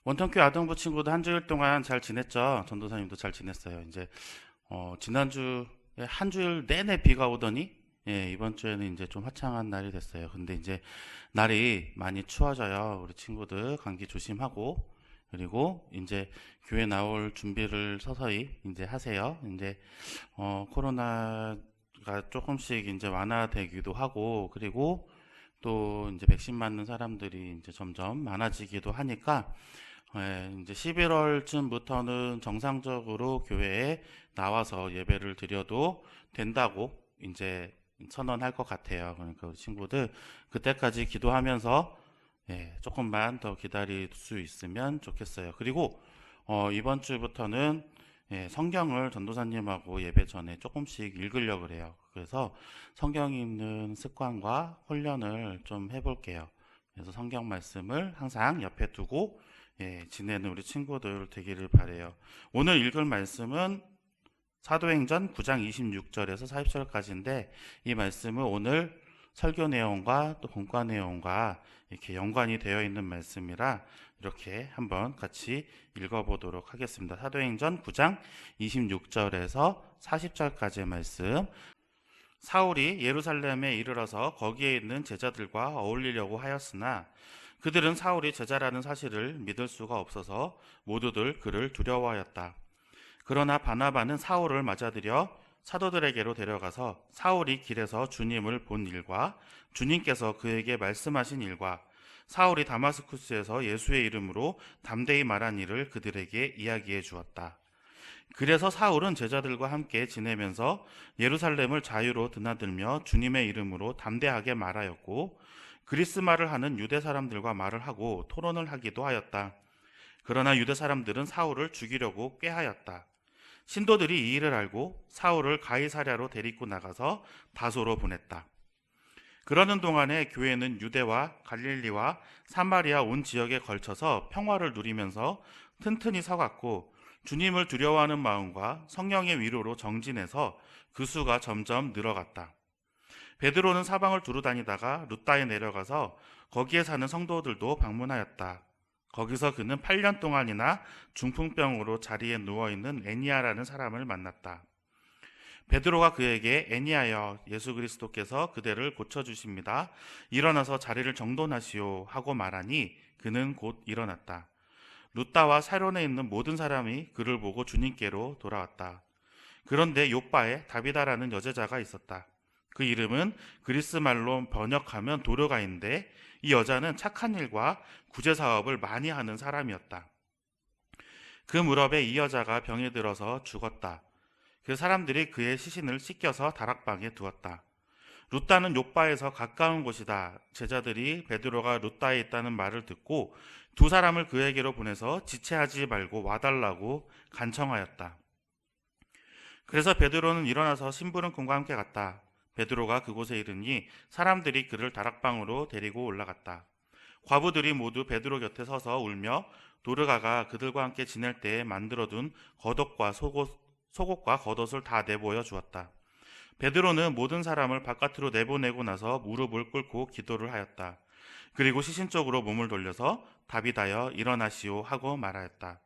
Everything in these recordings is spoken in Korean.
원통교 아동부 친구도 한 주일 동안 잘 지냈죠? 전도사님도 잘 지냈어요. 이제 지난주에 한 주일 내내 비가 오더니 이번 주에는 이제 좀 화창한 날이 됐어요. 근데 이제 날이 많이 추워져요. 우리 친구들 감기 조심하고 그리고 이제 교회 나올 준비를 서서히 이제 하세요. 이제 코로나가 조금씩 이제 완화되기도 하고 그리고 또 이제 백신 맞는 사람들이 이제 점점 많아지기도 하니까 이제 11월쯤부터는 정상적으로 교회에 나와서 예배를 드려도 된다고 이제 선언할 것 같아요. 그러니까 우리 친구들 그때까지 기도하면서 조금만 더 기다릴 수 있으면 좋겠어요. 그리고 이번 주부터는 성경을 전도사님하고 예배 전에 조금씩 읽으려고 그래요. 그래서 성경 읽는 습관과 훈련을 좀 해볼게요. 그래서 성경 말씀을 항상 옆에 두고 지내는 우리 친구들 되기를 바래요. 오늘 읽을 말씀은 사도행전 9장 26절에서 40절까지인데 이 말씀은 오늘 설교 내용과 또 본과 내용과 이렇게 연관이 되어 있는 말씀이라 이렇게 한번 같이 읽어보도록 하겠습니다. 사도행전 9장 26절에서 40절까지의 말씀. 사울이 예루살렘에 이르러서 거기에 있는 제자들과 어울리려고 하였으나 그들은 사울이 제자라는 사실을 믿을 수가 없어서 모두들 그를 두려워하였다. 그러나 바나바는 사울을 맞아들여 사도들에게로 데려가서 사울이 길에서 주님을 본 일과 주님께서 그에게 말씀하신 일과 사울이 다마스쿠스에서 예수의 이름으로 담대히 말한 일을 그들에게 이야기해 주었다. 그래서 사울은 제자들과 함께 지내면서 예루살렘을 자유로 드나들며 주님의 이름으로 담대하게 말하였고 그리스 말을 하는 유대 사람들과 말을 하고 토론을 하기도 하였다. 그러나 유대 사람들은 사울을 죽이려고 꾀하였다. 신도들이 이 일을 알고 사울을 가이사랴로 데리고 나가서 다소로 보냈다. 그러는 동안에 교회는 유대와 갈릴리와 사마리아 온 지역에 걸쳐서 평화를 누리면서 튼튼히 서갔고 주님을 두려워하는 마음과 성령의 위로로 정진해서 그 수가 점점 늘어갔다. 베드로는 사방을 두루 다니다가 룻다에 내려가서 거기에 사는 성도들도 방문하였다. 거기서 그는 8년 동안이나 중풍병으로 자리에 누워있는 애니아라는 사람을 만났다. 베드로가 그에게 애니아여 예수 그리스도께서 그대를 고쳐주십니다. 일어나서 자리를 정돈하시오 하고 말하니 그는 곧 일어났다. 룻다와 사론에 있는 모든 사람이 그를 보고 주님께로 돌아왔다. 그런데 욥바에 다비다라는 여제자가 있었다. 그 이름은 그리스 말로 번역하면 도료가인데 이 여자는 착한 일과 구제 사업을 많이 하는 사람이었다. 그 무렵에 이 여자가 병에 들어서 죽었다. 그 사람들이 그의 시신을 씻겨서 다락방에 두었다. 룻다는 욥바에서 가까운 곳이다. 제자들이 베드로가 룻다에 있다는 말을 듣고 두 사람을 그에게로 보내서 지체하지 말고 와달라고 간청하였다. 그래서 베드로는 일어나서 심부름꾼과 함께 갔다. 베드로가 그곳에 이르니 사람들이 그를 다락방으로 데리고 올라갔다. 과부들이 모두 베드로 곁에 서서 울며 도르가가 그들과 함께 지낼 때에 만들어둔 겉옷과 속옷과 겉옷을 다 내보여 주었다. 베드로는 모든 사람을 바깥으로 내보내고 나서 무릎을 꿇고 기도를 하였다. 그리고 시신 쪽으로 몸을 돌려서 다비다여 일어나시오 하고 말하였다.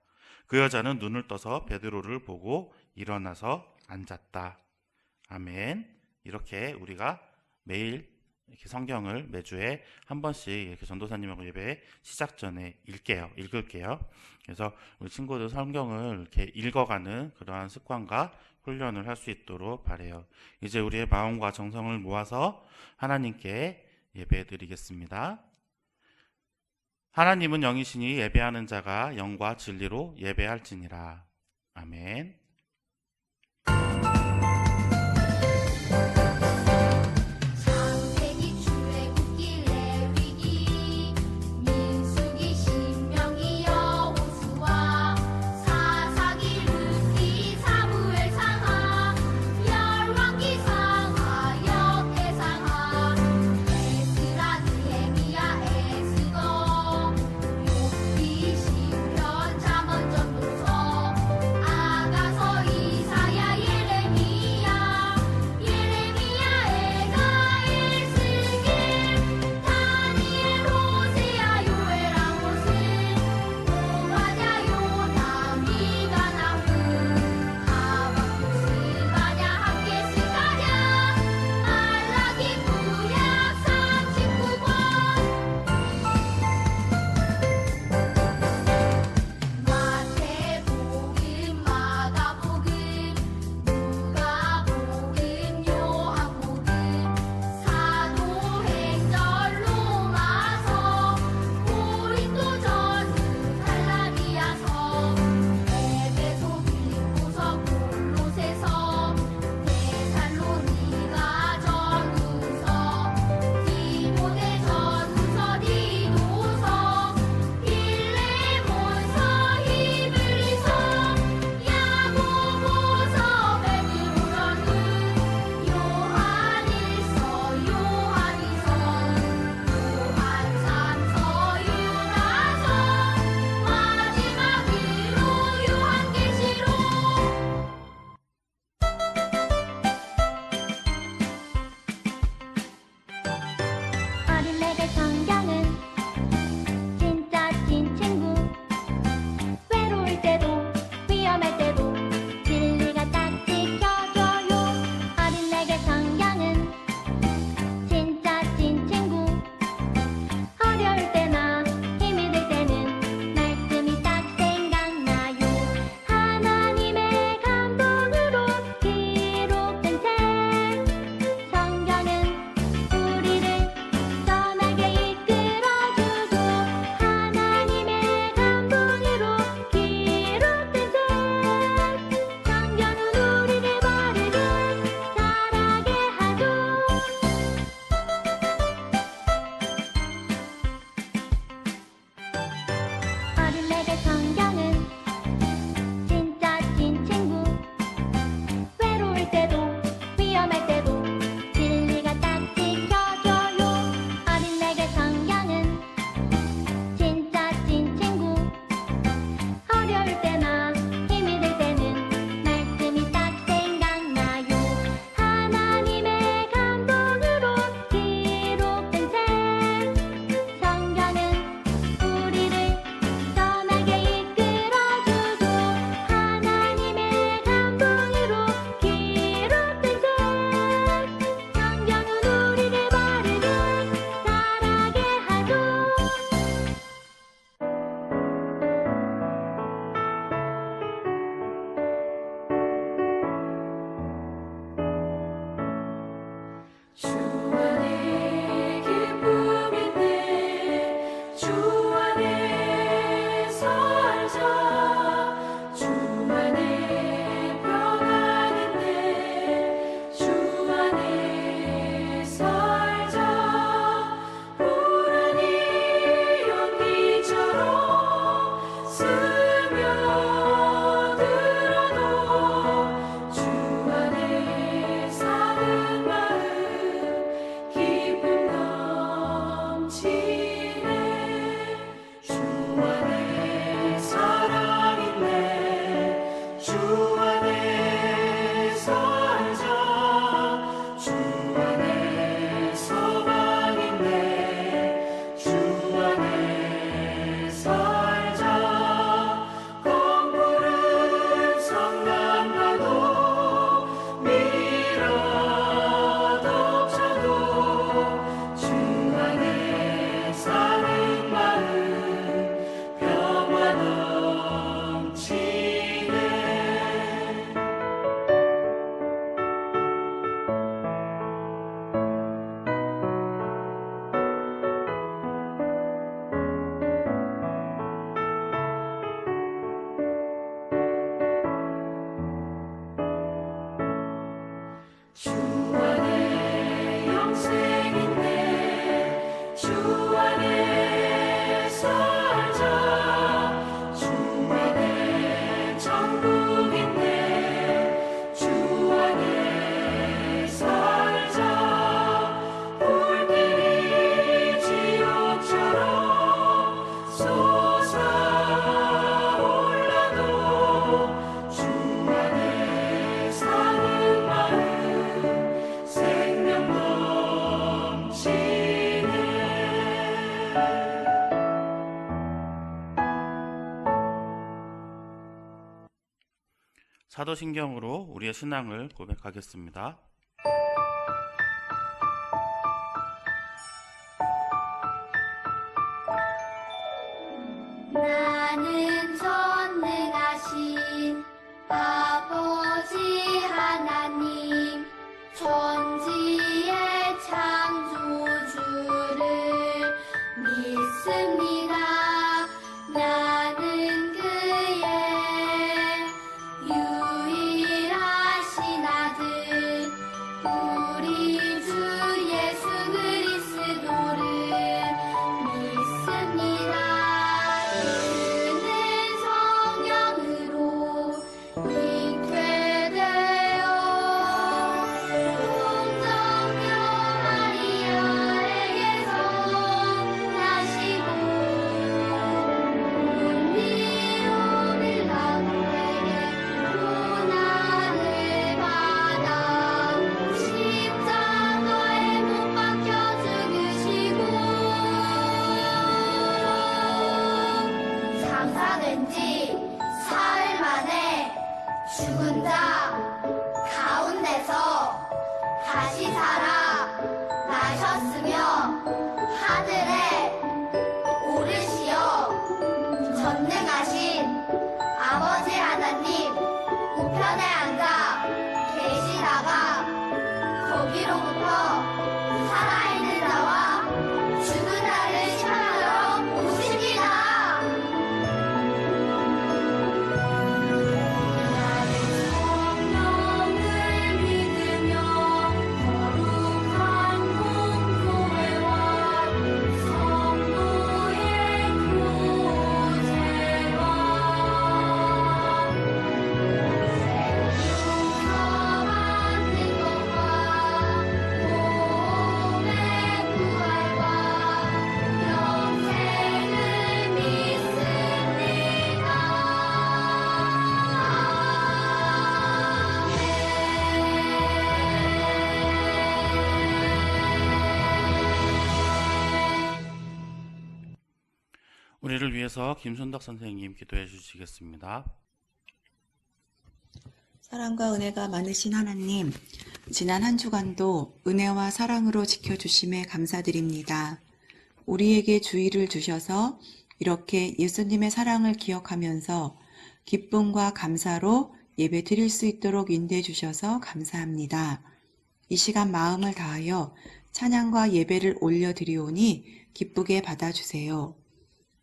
그 여자는 눈을 떠서 베드로를 보고 일어나서 앉았다. 아멘. 이렇게 우리가 매일 이렇게 성경을 매주에 한 번씩 이렇게 전도사님하고 예배 시작 전에 읽을게요. 그래서 우리 친구들 성경을 이렇게 읽어가는 그러한 습관과 훈련을 할 수 있도록 바래요. 이제 우리의 마음과 정성을 모아서 하나님께 예배드리겠습니다. 하나님은 영이시니 예배하는 자가 영과 진리로 예배할지니라. 아멘. 시편 잠언 전도서 아가서 안에 사랑 있네. 주 안에 살자. 주 안에 소망 있네. 주 안에 살자. 검부른 성난 가도 미라 덮쳐도 주 안에 사는 마음 평화 넘치네. 주 안에 영생 있네. 주 안에 살자. 주 안에 천국 있네. 주 안에 살자. 불길이 지옥처럼 솟아올라도 주 안에 사는 마음 생명 넘치네. 사도신경으로 우리의 신앙을 고백하겠습니다. 나는 전능하신 아버지 하나님, 천지의 창조주를 믿습니다. 나는 그의 유일하신 아들, 우리 주 예수 그리스도를 믿습니다. 그는 성령으로 잉태되어 동정녀 마리아에게서 나시고 본디오 빌라도에게 고난을 받아 십자가에 못 박혀 죽으시고 장사된 지 사흘 만에 죽은 자 가운데서 다시 살아 나셨으며 하늘에 오르시어 전능하신 아버지 하나님 우편에 앉아 계시다가 거기로부터 살아있는 자와 죽은 자를 심판하러 오십니다. 나는 성령을 믿으며 거룩한 공교회와 성도의 교제와 생명서 받는 것과 몸의 부활과 영생을 믿습니다. 우리를 위해서 김순덕 선생님 기도해 주시겠습니다. 사랑과 은혜가 많으신 하나님, 지난 한 주간도 은혜와 사랑으로 지켜주심에 감사드립니다. 우리에게 주의를 주셔서 이렇게 예수님의 사랑을 기억하면서 기쁨과 감사로 예배 드릴 수 있도록 인도해 주셔서 감사합니다. 이 시간 마음을 다하여 찬양과 예배를 올려드리오니 기쁘게 받아주세요.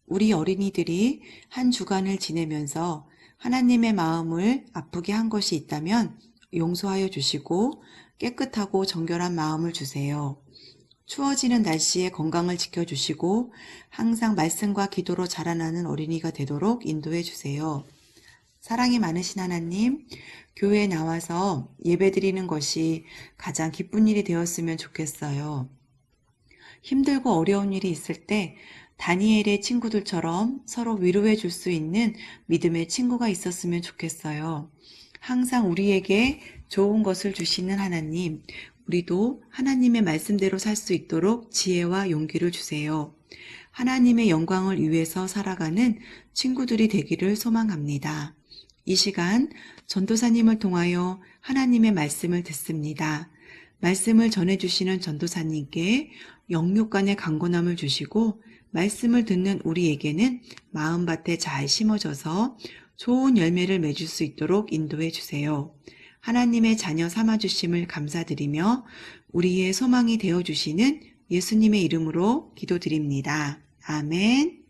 우리 어린이들이 한 주간을 지내면서 하나님의 마음을 아프게 한 것이 있다면 용서하여 주시고 깨끗하고 정결한 마음을 주세요. 추워지는 날씨에 건강을 지켜주시고 항상 말씀과 기도로 자라나는 어린이가 되도록 인도해 주세요. 사랑이 많으신 하나님, 교회에 나와서 예배드리는 것이 가장 기쁜 일이 되었으면 좋겠어요. 힘들고 어려운 일이 있을 때 다니엘의 친구들처럼 서로 위로해 줄 수 있는 믿음의 친구가 있었으면 좋겠어요. 항상 우리에게 좋은 것을 주시는 하나님, 우리도 하나님의 말씀대로 살 수 있도록 지혜와 용기를 주세요. 하나님의 영광을 위해서 살아가는 친구들이 되기를 소망합니다. 이 시간 전도사님을 통하여 하나님의 말씀을 듣습니다. 말씀을 전해주시는 전도사님께 영육간의 강건함을 주시고 말씀을 듣는 우리에게는 마음밭에 잘 심어져서 좋은 열매를 맺을 수 있도록 인도해 주세요. 하나님의 자녀 삼아주심을 감사드리며 우리의 소망이 되어주시는 예수님의 이름으로 기도드립니다. 아멘.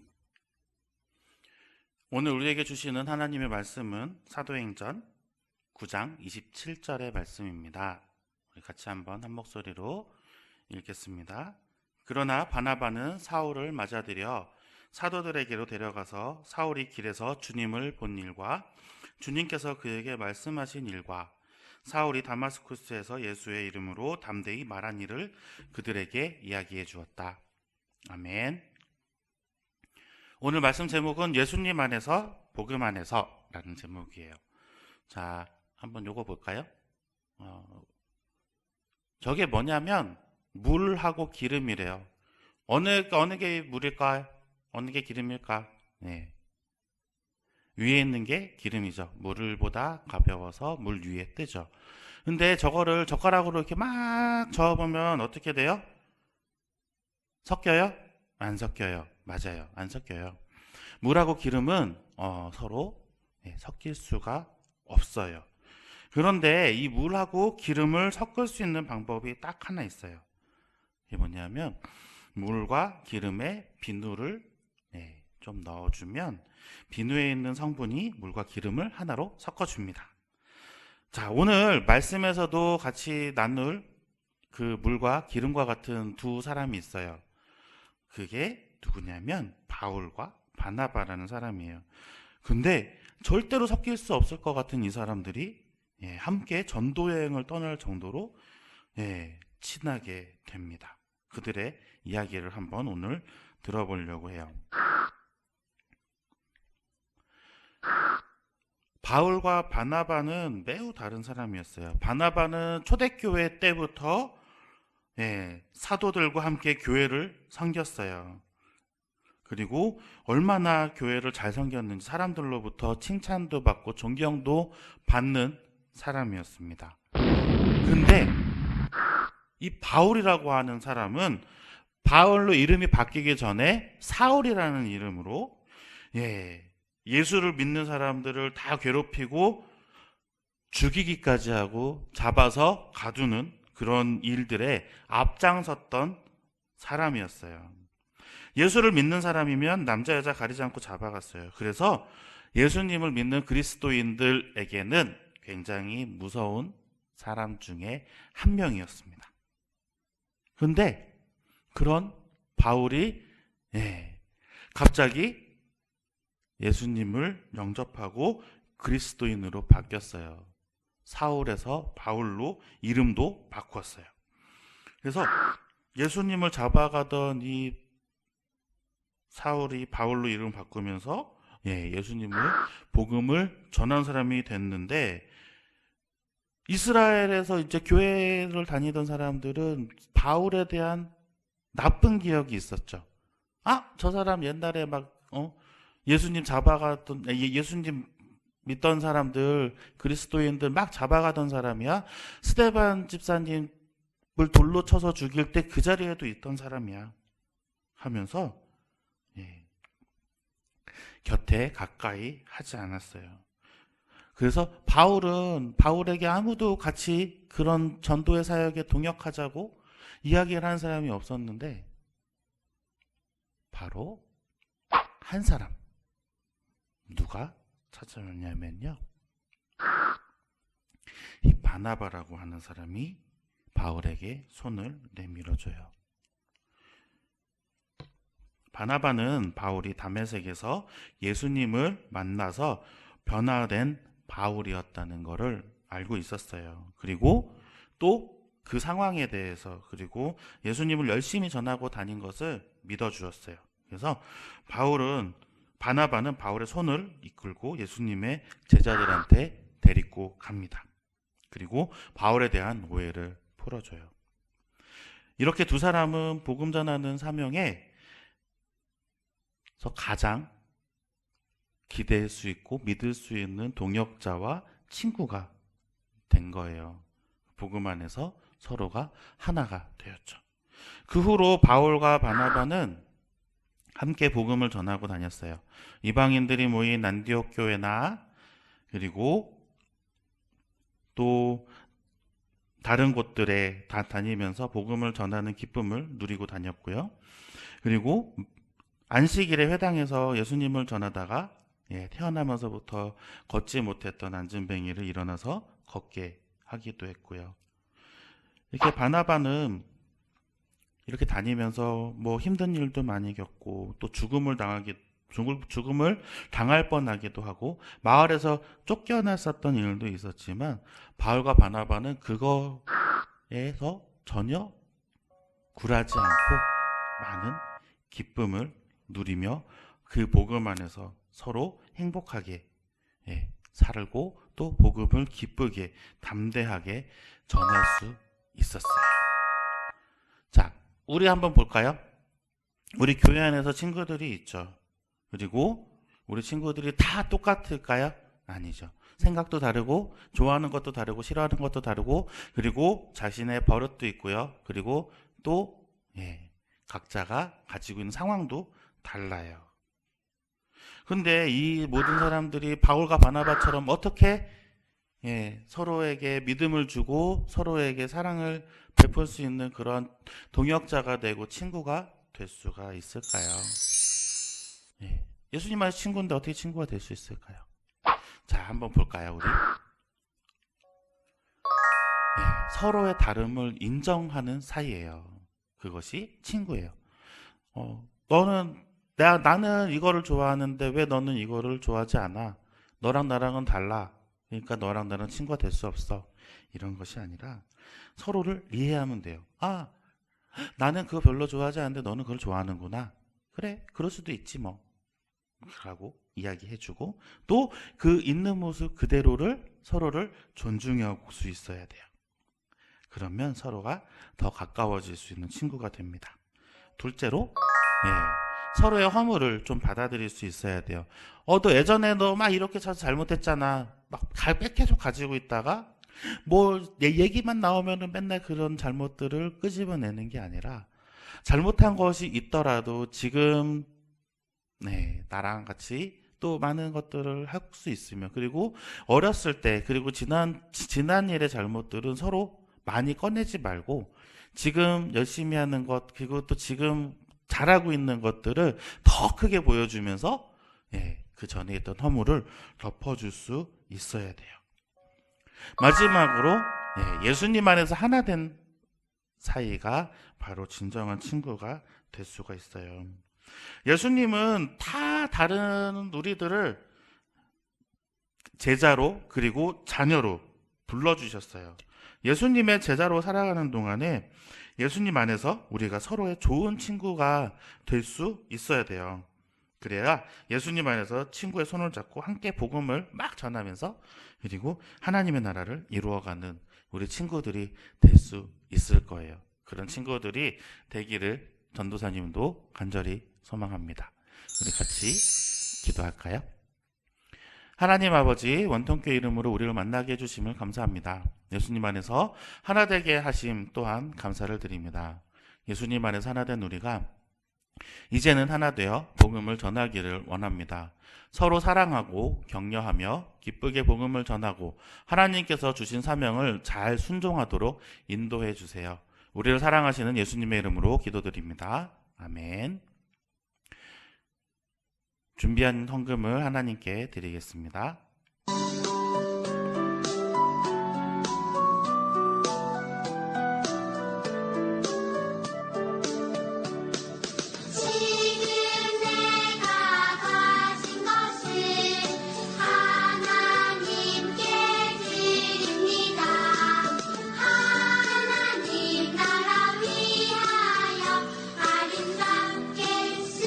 오늘 우리에게 주시는 하나님의 말씀은 사도행전 9장 27절의 말씀입니다. 우리 같이 한번 한 목소리로 읽겠습니다. 그러나 바나바는 사울을 맞아들여 사도들에게로 데려가서 사울이 길에서 주님을 본 일과 주님께서 그에게 말씀하신 일과 사울이 다마스쿠스에서 예수의 이름으로 담대히 말한 일을 그들에게 이야기해 주었다. 아멘. 오늘 말씀 제목은 예수님 안에서 복음 안에서 라는 제목이에요. 자, 한번 요거 볼까요? 저게 뭐냐면 물하고 기름이래요. 어느 게 물일까? 어느 게 기름일까? 네. 위에 있는 게 기름이죠. 물보다 가벼워서 물 위에 뜨죠. 근데 저거를 젓가락으로 이렇게 막 저어보면 어떻게 돼요? 섞여요? 안 섞여요. 맞아요. 안 섞여요. 물하고 기름은 서로 섞일 수가 없어요. 그런데 이 물하고 기름을 섞을 수 있는 방법이 딱 하나 있어요. 이게 뭐냐면 물과 기름에 비누를 좀 넣어주면 비누에 있는 성분이 물과 기름을 하나로 섞어줍니다. 자, 오늘 말씀에서도 같이 나눌 그 물과 기름과 같은 두 사람이 있어요. 그게 누구냐면 바울과 바나바라는 사람이에요. 근데 절대로 섞일 수 없을 것 같은 이 사람들이 함께 전도여행을 떠날 정도로 친하게 됩니다. 그들의 이야기를 한번 오늘 들어보려고 해요. 바울과 바나바는 매우 다른 사람이었어요. 바나바는 초대교회 때부터 사도들과 함께 교회를 섬겼어요. 그리고 얼마나 교회를 잘 섬겼는지 사람들로부터 칭찬도 받고 존경도 받는 사람이었습니다. 근데 이 바울이라고 하는 사람은 바울로 이름이 바뀌기 전에 사울이라는 이름으로 예수를 믿는 사람들을 다 괴롭히고 죽이기까지 하고 잡아서 가두는 그런 일들에 앞장섰던 사람이었어요. 예수를 믿는 사람이면 남자 여자 가리지 않고 잡아갔어요. 그래서 예수님을 믿는 그리스도인들에게는 굉장히 무서운 사람 중에 한 명이었습니다. 근데 그런 바울이 갑자기 예수님을 영접하고 그리스도인으로 바뀌었어요. 사울에서 바울로 이름도 바꿨어요. 그래서 예수님을 잡아가던 이 사울이 바울로 이름 바꾸면서 예수님을 복음을 전한 사람이 됐는데, 이스라엘에서 이제 교회를 다니던 사람들은 바울에 대한 나쁜 기억이 있었죠. 저 사람 옛날에 예수님 잡아가던, 예수님 믿던 사람들, 그리스도인들 막 잡아가던 사람이야. 스데반 집사님을 돌로 쳐서 죽일 때 그 자리에도 있던 사람이야 하면서 곁에 가까이 하지 않았어요. 그래서 바울에게 아무도 같이 그런 전도의 사역에 동역하자고 이야기를 한 사람이 없었는데, 바로 한 사람, 누가 찾아오냐면요, 이 바나바라고 하는 사람이 바울에게 손을 내밀어줘요. 바나바는 바울이 다메섹에서 예수님을 만나서 변화된 바울이었다는 것을 알고 있었어요. 그리고 또 그 상황에 대해서, 그리고 예수님을 열심히 전하고 다닌 것을 믿어주었어요. 그래서 바나바는 바울의 손을 이끌고 예수님의 제자들한테 데리고 갑니다. 그리고 바울에 대한 오해를 풀어줘요. 이렇게 두 사람은 복음 전하는 사명에서 가장 기대할 수 있고 믿을 수 있는 동역자와 친구가 된 거예요. 복음 안에서 서로가 하나가 되었죠. 그 후로 바울과 바나바는 함께 복음을 전하고 다녔어요. 이방인들이 모인 안디옥 교회나 그리고 또 다른 곳들에 다 다니면서 복음을 전하는 기쁨을 누리고 다녔고요. 그리고 안식일에 회당에서 예수님을 전하다가 태어나면서부터 걷지 못했던 안진뱅이를 일어나서 걷게 하기도 했고요. 이렇게 바나바는 이렇게 다니면서 뭐 힘든 일도 많이 겪고 또 죽음을 당할 뻔하기도 하고 마을에서 쫓겨났었던 일도 있었지만 바울과 바나바는 그거에서 전혀 굴하지 않고 많은 기쁨을 누리며 그 복음 안에서 서로 행복하게 살고 또 복음을 기쁘게 담대하게 전할 수 있었어요. 자, 우리 한번 볼까요? 우리 교회 안에서 친구들이 있죠. 그리고 우리 친구들이 다 똑같을까요? 아니죠. 생각도 다르고 좋아하는 것도 다르고 싫어하는 것도 다르고 그리고 자신의 버릇도 있고요. 그리고 또 각자가 가지고 있는 상황도 달라요. 근데 이 모든 사람들이 바울과 바나바처럼 어떻게 서로에게 믿음을 주고 서로에게 사랑을 베풀 수 있는 그런 동역자가 되고 친구가 될 수가 있을까요? 예수님만의 친구인데 어떻게 친구가 될 수 있을까요? 자, 한번 볼까요, 우리? 서로의 다름을 인정하는 사이예요. 그것이 친구예요. 나는 이거를 좋아하는데 왜 너는 이거를 좋아하지 않아? 너랑 나랑은 달라. 그러니까 너랑 나랑 친구가 될 수 없어. 이런 것이 아니라 서로를 이해하면 돼요. 아, 나는 그거 별로 좋아하지 않는데 너는 그걸 좋아하는구나. 그래, 그럴 수도 있지 뭐. 라고 이야기해주고 또 그 있는 모습 그대로를 서로를 존중할 수 있어야 돼요. 그러면 서로가 더 가까워질 수 있는 친구가 됩니다. 둘째로 서로의 허물을 좀 받아들일 수 있어야 돼요. 너 예전에 너 막 이렇게 잘못했잖아. 막 계속 가지고 있다가 뭐 내 얘기만 나오면은 맨날 그런 잘못들을 끄집어내는 게 아니라 잘못한 것이 있더라도 지금 나랑 같이 또 많은 것들을 할 수 있으며 그리고 어렸을 때 그리고 지난 일의 잘못들은 서로 많이 꺼내지 말고 지금 열심히 하는 것 그리고 또 지금 잘하고 있는 것들을 더 크게 보여주면서 그 전에 있던 허물을 덮어줄 수 있어야 돼요. 마지막으로 예수님 안에서 하나 된 사이가 바로 진정한 친구가 될 수가 있어요. 예수님은 다 다른 우리들을 제자로 그리고 자녀로 불러주셨어요. 예수님의 제자로 살아가는 동안에 예수님 안에서 우리가 서로의 좋은 친구가 될 수 있어야 돼요. 그래야 예수님 안에서 친구의 손을 잡고 함께 복음을 막 전하면서 그리고 하나님의 나라를 이루어가는 우리 친구들이 될 수 있을 거예요. 그런 친구들이 되기를 전도사님도 간절히 소망합니다. 우리 같이 기도할까요? 하나님 아버지, 원통교회 이름으로 우리를 만나게 해주심을 감사합니다. 예수님 안에서 하나 되게 하심 또한 감사를 드립니다. 예수님 안에서 하나 된 우리가 이제는 하나 되어 복음을 전하기를 원합니다. 서로 사랑하고 격려하며 기쁘게 복음을 전하고 하나님께서 주신 사명을 잘 순종하도록 인도해 주세요. 우리를 사랑하시는 예수님의 이름으로 기도드립니다. 아멘. 준비한 헌금을 하나님께 드리겠습니다. 지금 내가 가진 것을 하나님께 드립니다. 하나님 나라 위하여 아름답게 쓰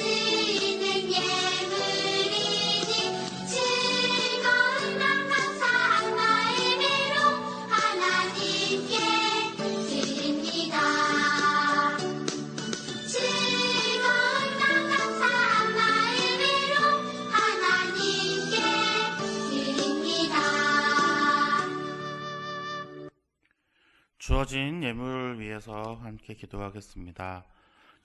주어진 예물을 위해서 함께 기도하겠습니다.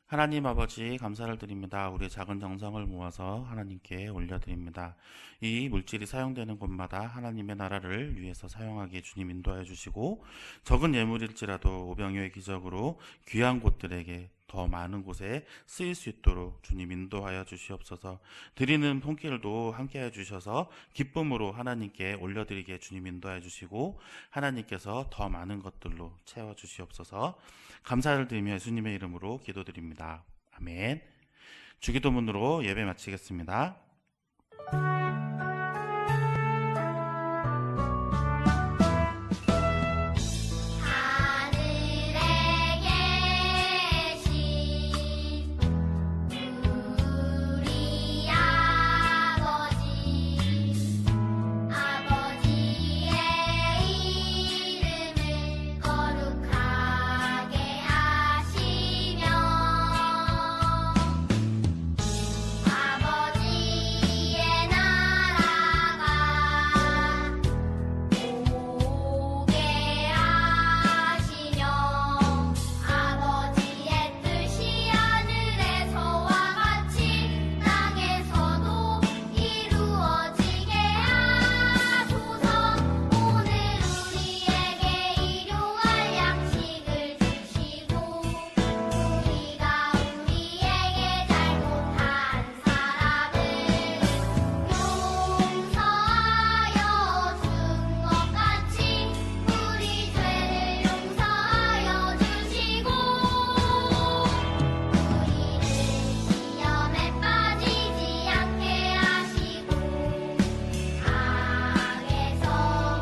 하나님 아버지 감사를 드립니다. 우리의 작은 정성을 모아서 하나님께 올려드립니다. 이 물질이 사용되는 곳마다 하나님의 나라를 위해서 사용하기에 주님 인도하여 주시고, 적은 예물일지라도 오병이어의 기적으로 귀한 곳들에게 더 많은 곳에 쓰일 수 있도록 주님 인도하여 주시옵소서. 드리는 손길도 함께해 주셔서 기쁨으로 하나님께 올려드리게 주님 인도하여 주시고, 하나님께서 더 많은 것들로 채워 주시옵소서. 감사를 드리며 예수님의 이름으로 기도드립니다. 아멘. 주기도문으로 예배 마치겠습니다. 하늘에 계신 우리 아버지의 이름을 거룩하게 하시며 아버지의 나라가 오게 하시며 아버지의 뜻이 하늘에서와 같이 땅에서도 이루어지게 하소서. 오늘 우리에게 일용할 양식을 주시고 우리가 우리에게 잘못한 사람을 용서하여 준 것 같이 우리 죄를 용서하여 주시고 우리를 시험에 빠지지 않게 하시고 악에서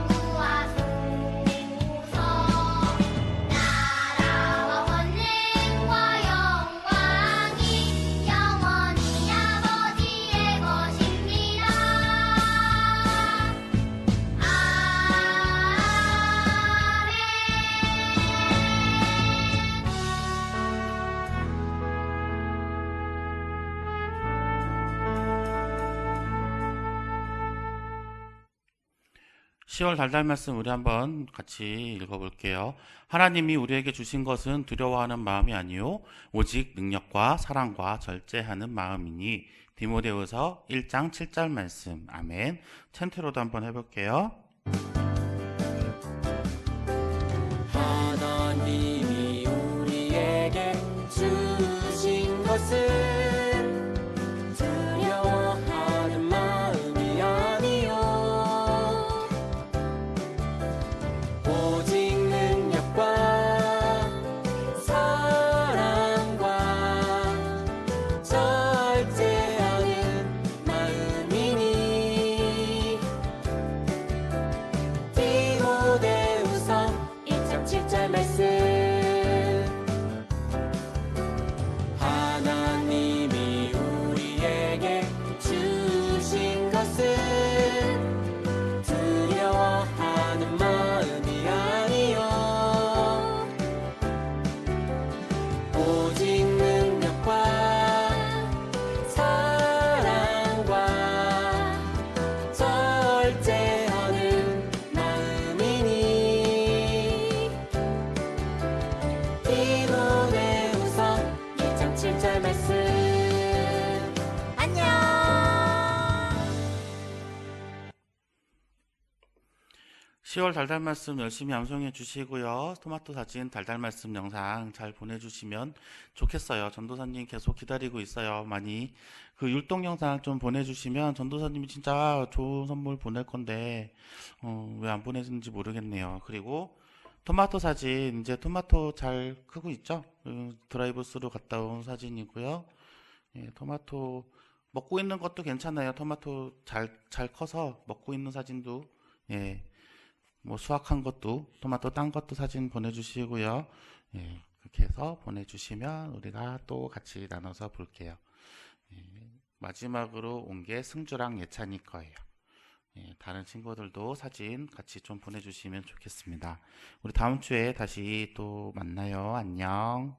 구하소서. 나라와 권능과 영광이 영원히 아버지의 것입니다. 시 10월 달달 말씀 우리 한번 같이 읽어볼게요. 하나님이 우리에게 주신 것은 두려워하는 마음이 아니요 오직 능력과 사랑과 절제하는 마음이니. 디모데후서 1장 7절 말씀. 아멘. 텐트로도 한번 해볼게요. 하나님이 우리에게 주신 것은 두려워하는 마음이 아니요 오직 능력과 사랑과 절제하는 마음이니. 디모데후서 1장 7절 말씀. 하나님이 우리에게 주신 것은 두려워하는 마음이 아니요 오직 능력과 사랑과 절제하는 마음이니. 디모데후서 2장 7절 말씀. 안녕. 10월 달달 말씀 열심히 암송해 주시고요. 토마토 사진 달달 말씀 영상 잘 보내주시면 좋겠어요. 전도사님 계속 기다리고 있어요. 많이 그 율동 영상 좀 보내주시면 전도사님이 진짜 좋은 선물 보낼 건데 왜 안 보내는지 모르겠네요. 그리고 토마토 사진, 이제 토마토 잘 크고 있죠? 드라이브 스루 갔다 온 사진이고요. 예, 토마토 먹고 있는 것도 괜찮아요. 토마토 잘 커서 먹고 있는 사진도, 예, 뭐 수확한 것도, 토마토 딴 것도 사진 보내주시고요. 예, 그렇게 해서 보내주시면 우리가 또 같이 나눠서 볼게요. 예, 마지막으로 온 게 승주랑 예찬이 거예요. 예, 다른 친구들도 사진 같이 좀 보내주시면 좋겠습니다. 우리 다음 주에 다시 또 만나요. 안녕.